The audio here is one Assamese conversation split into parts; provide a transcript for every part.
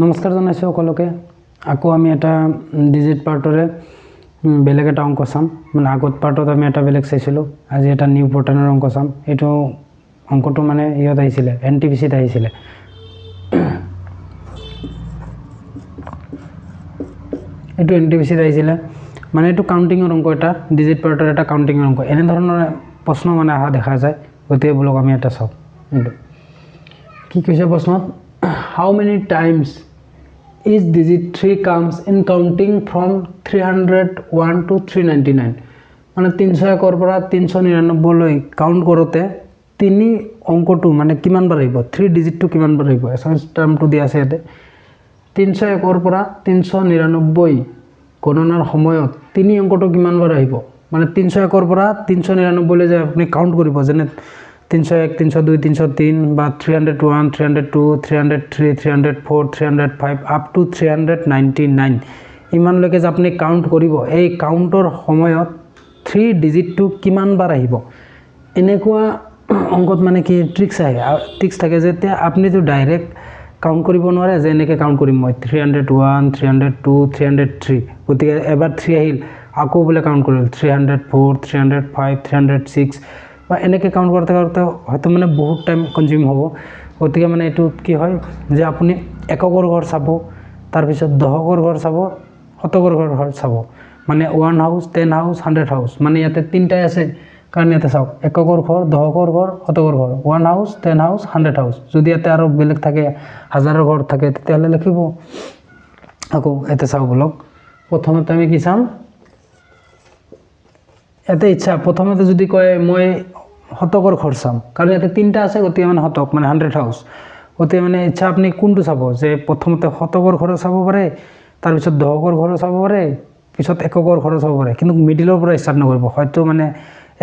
নমস্কাৰ জনাইছোঁ সকলোকে। আকৌ আমি এটা ডিজিট পাৰ্টৰে বেলেগ এটা অংক চাম। মানে আগত পাৰ্টত আমি এটা বেলেগ চাইছিলোঁ, আজি এটা নিউ পেটাৰ্ণৰ অংক চাম। এইটো অংকটো মানে ইয়াত আহিছিলে, NTPCত আহিছিলে। এইটো NTPCত আহিছিলে, মানে এইটো কাউণ্টিঙৰ অংক, এটা ডিজিট পাৰ্টৰ এটা কাউণ্টিঙৰ অংক। এনেধৰণৰ প্ৰশ্ন মানে অহা দেখা যায়। গতিকে বোলক আমি এটা চাওঁ। এইটো কি কৈছে প্ৰশ্নত, হাউ many times each digit 3 comes in counting from 301 to 399 মানে 301 পৰা 399 লৈ কাউণ্ট কৰোঁতে তিনি অংকটো মানে কিমান বাৰ আহিব, 3 ডিজিটটো কিমান বাৰ আহিব। এছামিছ টাৰ্মটো দিয়া আছে ইয়াতে। 301 পৰা 399 গণনাৰ সময়ত তিনি অংকটো কিমান বাৰ আহিব, মানে 301 পৰা 399 লৈ যায় আপুনি কাউণ্ট কৰিব। যেনে 301, 302, 303 বা 301, 302, 303, 304, 305 আপ টু 399 ইমানলৈকে যে আপুনি কাউণ্ট কৰিব, এই কাউণ্টৰ সময়ত 3 ডিজিটটো কিমান বাৰ আহিব। এনেকুৱা অংকত মানে কি ট্ৰিক্স থাকে, যেতিয়া আপুনিতো ডাইৰেক্ট কাউণ্ট কৰিব নোৱাৰে যে এনেকৈ কাউণ্ট কৰিম মই 301, 302, 303, গতিকে এবাৰ 3 আহিল আকৌ বোলে কাউণ্ট কৰিল 304, 305, 306 বা এনেকৈ কাউণ্ট কৰোঁতে কৰোঁতে হয়তো মানে বহুত টাইম কনজিউম হ'ব। গতিকে মানে এইটো কি হয় যে আপুনি এককৰ ঘৰ চাব, তাৰপিছত দশকৰ ঘৰ চাব, শতকৰ ঘৰ চাব। মানে 1 হাউচ, 10 হাউচ, 100 হাউচ, মানে ইয়াতে তিনিটাই আছে কাৰণ ইয়াতে চাওক এককৰ ঘৰ, দশকৰ ঘৰ, শতকৰ ঘৰ, 1 হাউচ, 10 হাউচ, 100 হাউচ। যদি ইয়াতে আৰু বেলেগ থাকে, হাজাৰৰ ঘৰ থাকে, তেতিয়াহ'লে লিখিব। আকৌ ইয়াতে চাওক বোলক, প্ৰথমতে আমি কি চাম, ইয়াতে ইচ্ছা প্ৰথমতে যদি কয় মই শতকৰ ঘৰ চাম, কাৰণ ইয়াতে তিনিটা আছে, গতিকে মানে শতক মানে 100 হাউচ। গতিকে মানে ইচ্ছা আপুনি কোনটো চাব, যে প্ৰথমতে শতকৰ ঘৰো চাব পাৰে, তাৰপিছত দশকৰ ঘৰো চাব পাৰে, পিছত এককৰ ঘৰো চাব পাৰে। কিন্তু মিডিলৰ পৰা ষ্টাৰ্ট নকৰিব, হয়তো মানে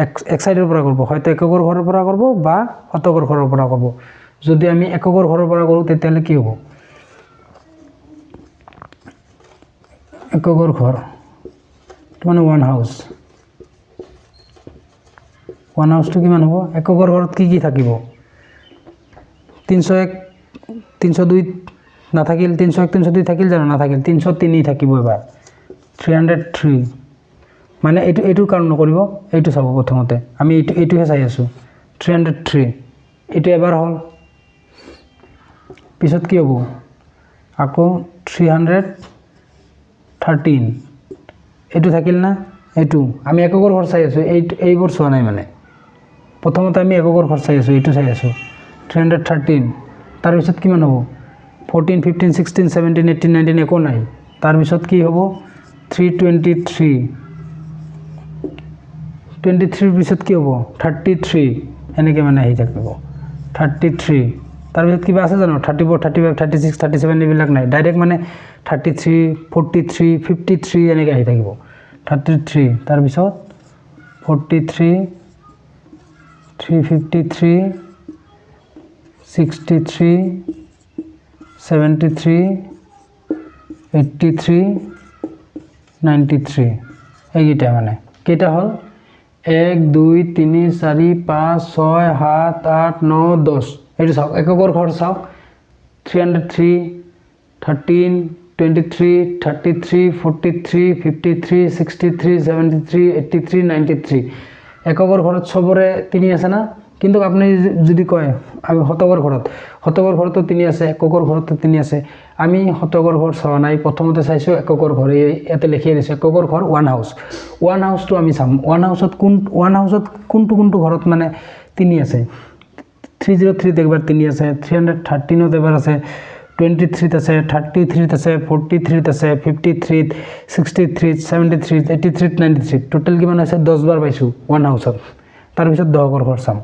এক চাইডৰ পৰা কৰিব, হয়তো এককৰ ঘৰৰ পৰা কৰিব বা শতকৰ ঘৰৰ পৰা কৰিব। যদি আমি এককৰ ঘৰৰ পৰা কৰোঁ তেতিয়াহ'লে কি হ'ব, এককৰ ঘৰ মানে 1 হাউচ, 1 হাউচটো কিমান হ'ব, এককৰ ঘৰত কি কি থাকিব, 301, 302 নাথাকিল, 301, 302 থাকিল জানো, নাথাকিল, 303 থাকিব এবাৰ, 303 মানে এইটো কাউণ্ট নকৰিব, এইটো চাব প্ৰথমতে। আমি এইটোহে চাই আছোঁ, 303 এইটো এবাৰ হ'ল, পিছত কি হ'ব আকৌ 313 এইটো থাকিল না, এইটো আমি এককৰ ঘৰ চাই আছোঁ, এইবোৰ চোৱা নাই। মানে প্ৰথমতে আমি এককৰ ঘৰ চাই আছোঁ, এইটো চাই আছোঁ 313। তাৰপিছত কিমান হ'ব 14, 15, 16, 17, 18, 19 একো নাই। তাৰপিছত কি হ'ব 323, 23 পিছত কি হ'ব 33, এনেকৈ মানে আহি থাকিব 33। তাৰপিছত কিবা আছে জানো 34, 35, 36, 37 এইবিলাক নাই, ডাইৰেক্ট মানে 33, 43, 53 এনেকৈ আহি থাকিব 33। তাৰপিছত 43, 353, 63, 73, 83, 93 এইকেইটা মানে কেইটা হ'ল 1, 2, 3, 4, 5, 6, 7, 8, 9, 10। এইটো চাওক এককৰ ঘৰ চাওক 303, 13, 23, 33, 43, 53, 63, 73, 83, 93 এককৰ ঘৰত চবৰে 3 আছে না। কিন্তু আপুনি যদি কয় আমি শতকৰ ঘৰতো 3 আছে, এককৰ ঘৰতো 3 আছে। আমি শতকৰ ঘৰ চোৱা নাই, প্ৰথমতে চাইছোঁ এককৰ ঘৰ, ইয়াতে লিখিয়ে দিছোঁ এককৰ ঘৰ 1 হাউচ। 1 হাউচটো আমি চাম, 1 হাউচত কোনটো ঘৰত মানে 3 আছে। 303ত একবাৰ 3 আছে, 313ত এবাৰ আছে, 23ত আছে, 33ত আছে, 43ত আছে, 53ত, 63ত, 73ত, 83ত, 93ত টোটেল কিমান আছে 10 বাৰ পাইছোঁ 1 হাউচত। তাৰপিছত দশকৰ ঘৰ চাম,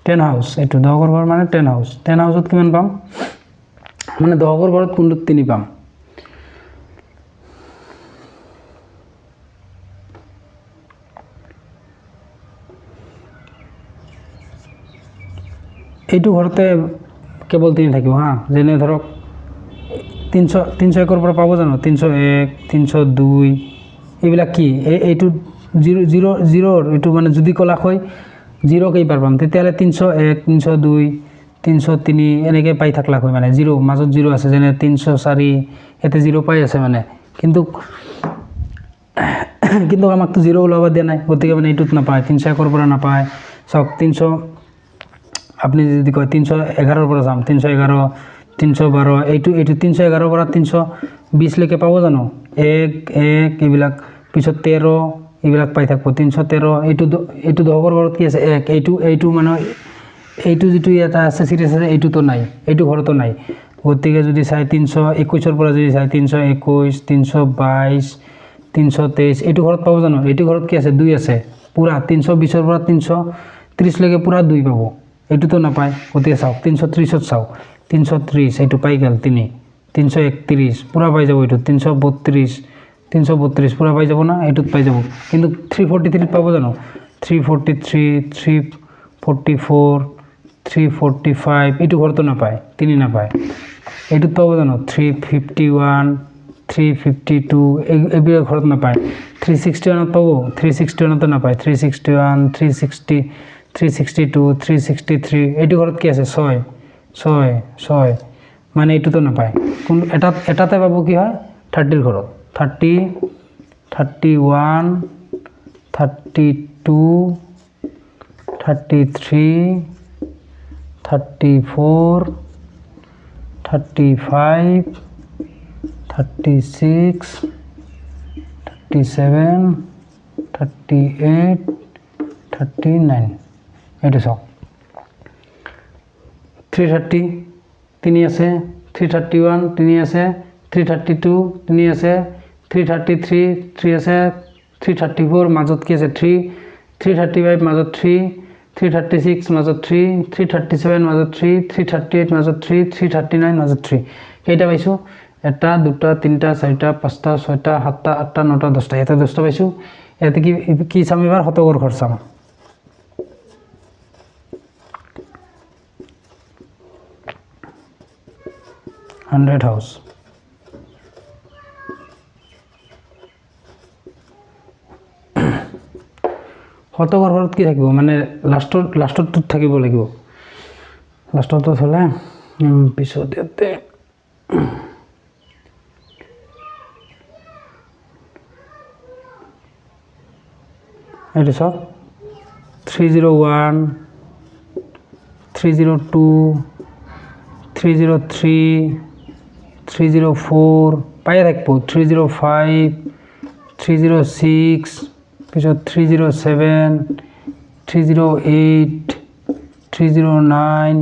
টেন হাউচ। এইটো দশকৰ ঘৰ মানে 10 হাউচ। 10 হাউচত কিমান পাম, মানে দশকৰ ঘৰত কোনটোত 3 পাম। এইটো ঘৰতে কেৱল 3 থাকিব হা। যেনে ধৰক 301 পৰা পাব জানো, 301, 302 এইবিলাক কি, এইটো 0 এইটো মানে যদি কলাক হয় জিৰ' কেইবাৰ পাম তেতিয়াহ'লে 301 302 303 এনেকৈ পাই থাকলাক হয় মানে জিৰ' মাজত জিৰ' আছে যেনে 304 ইয়াতে জিৰ' পাই আছে মানে কিন্তু কিন্তু আমাকতো জিৰ' ওলাব দিয়া নাই গতিকে মানে এইটোত নাপায় 301 পৰা নাপায় চাওক 300 আপুনি যদি কয় 311 পৰা যাম 311 312 এইটো 311 পৰা 320 লৈকে পাব জানো 1 এইবিলাক পিছত 13 এইবিলাক পাই থাকব 313 এইটো দহকৰ ঘৰত কি আছে 1 এইটো মানে এইটো যিটো এটা আছে সিৰিজ আছে এইটোতো নাই এইটো ঘৰতো নাই গতিকে যদি চাই 321 পৰা যদি চাই 321 322 323 এইটো ঘৰত পাব জানো এইটো ঘৰত কি আছে 2 আছে পুৰা 320 পৰা 330 লৈকে পুৰা 2 পাব এইটোতো নাপায় গতিকে চাওক 330ত চাওক 330 এইটো পাই গেল 3 331 পুৰা পাই যাব এইটো 332 পুৰা পাই যাব না এইটোত পাই যাব কিন্তু 343 পাব জানো 343 344 345 এইটো ঘৰতো নাপায় 3 নাপায় এইটোত পাব জানো 351 352 এইবিলাক ঘৰত নাপায় 361ত পাব 361তো নাপায় 361 360 362 363 এইটো ঘৰত কি আছে 6 মানে এইটোতো নাপায় কোন এটাতে পাব কি হয় 30 ঘৰত 30 31 32 33 34 35 36 37 38 39 এইটো চাওক 330 3 আছে 331 3 আছে 332 3 আছে 333 3 আছে 334 মাজত কি আছে 3 335 মাজত 3 336 মাজত 3 337 মাজত 3 338 মাজত 3 339 মাজত 3 কেইটা পাইছো এটা দুটা তিনটা চাৰিটা পাঁচটা ছয়টা সাতটা আঠটা নটা দহটা ইয়াতে 10টা পাইছো ইয়াতে কি চাম এবাৰ শতকৰ ঘৰ চাম 100 হাউস শতকৰ ঘৰত কি থাকিব মানে লাষ্টত থাকিব লাগিব লাষ্টত হলে পিছত ইয়াতে এইটো চাওক 301 302 303 304 পাই থাকব 305 306 পিছত 307 308 309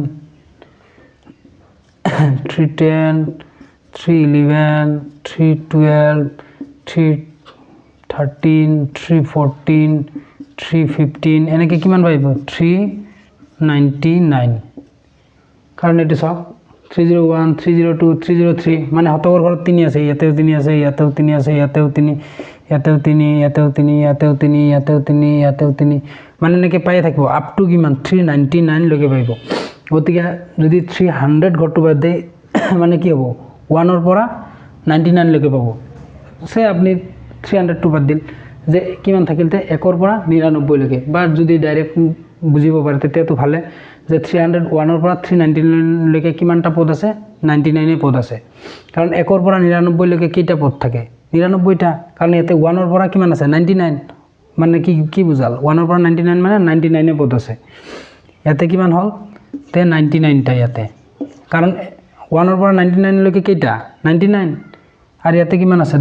310 311 312 313 314 315 এনেকৈ কিমান পাইব 399 কাৰণ এইটো চাওক 301 302 303 মানে শতকৰ ঘৰত 3 আছে ইয়াতেও 3 আছে ইয়াতেও 3 আছে ইয়াতেও 3 ইয়াতেও 3 ইয়াতেও 3 ইয়াতেও 3 ইয়াতেও 3 ইয়াতেও 3 মানে এনেকৈ পাই থাকিব আপ টু কিমান 399 লৈকে পাইব গতিকে যদি 300 ঘৰটো বাদ দেই মানে কি হ'ব 1 পৰা 99 লৈকে পাব সে আপনি 300 বাদ দিল যে কিমান থাকিলতে 1 পৰা 99 লৈকে বা যদি ডাইৰেক্ট বুজিব পাৰে তেতিয়াতো ভালে যে 301 পৰা 399 লৈকে কিমানটা পদ আছে 99 পদ আছে কাৰণ 1 পৰা 99 লৈকে কেইটা পদ থাকে 99টা কাৰণ ইয়াতে 1 পৰা কিমান আছে 99 মানে কি বুজাল 1 পৰা 99 মানে 99 পদ আছে ইয়াতে কিমান হল তে 99টা ইয়াতে কাৰণ 1 পৰা 99 লৈকে কেইটা 99 আৰু ইয়াতে কিমান আছে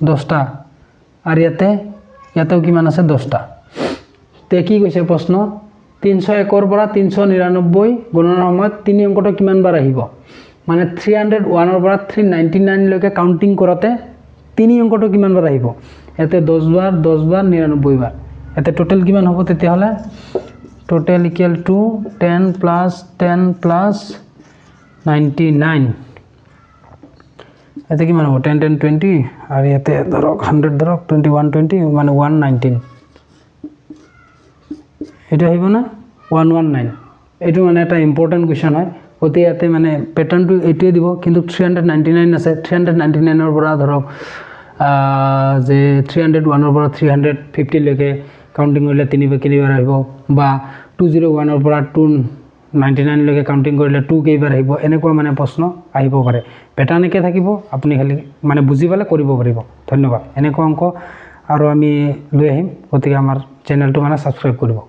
10টা আৰু ইয়াতেও কিমান আছে 10টা তে কি কৈছে প্ৰশ্ন 301 পৰা 399 গণনাৰ সময়ত 3 অংকটো কিমান বাৰ আহিব মানে 301 পৰা 399 লৈকে কাউন্টিং কৰাতে 3 অংকটো কিমান বাৰ আহিব ইয়াতে 10 বাৰ 99 বাৰ ইয়াতে টোটাল কিমান হ'ব তেতিয়া হলে total equal to 10 plus 10 plus 99 ইয়াতে কিমান হ'ব 10 10 20 আৰু ইয়াতে ধৰক 100 ধৰক 21 20 মানে 119 এটা আহিব না 119 এটো মানে এটা ইম্পৰ্টেন্ট কোৱেশ্চন হয় গতি ইয়াতে মানে প্যাটাৰ্নটো এটোৱে দিব কিন্তু 399 আছে 399 ৰ পৰা ধৰক যে 301 ৰ পৰা 350 লৈকে কাউন্টিং কৰিলে 3 বা কেনিবাৰ আহিব বা 201 পৰা 299 লৈকে কাউণ্টিং কৰিলে 2 কেইবাৰ আহিব এনেকুৱা মানে প্ৰশ্ন আহিব পাৰে পেটাৰ্ণ একে থাকিব আপুনি খালি মানে বুজি পালে কৰিব পাৰিব ধন্যবাদ এনেকুৱা অংক আৰু আমি লৈ আহিম গতিকে আমাৰ চেনেলটো মানে ছাবস্ক্ৰাইব কৰিব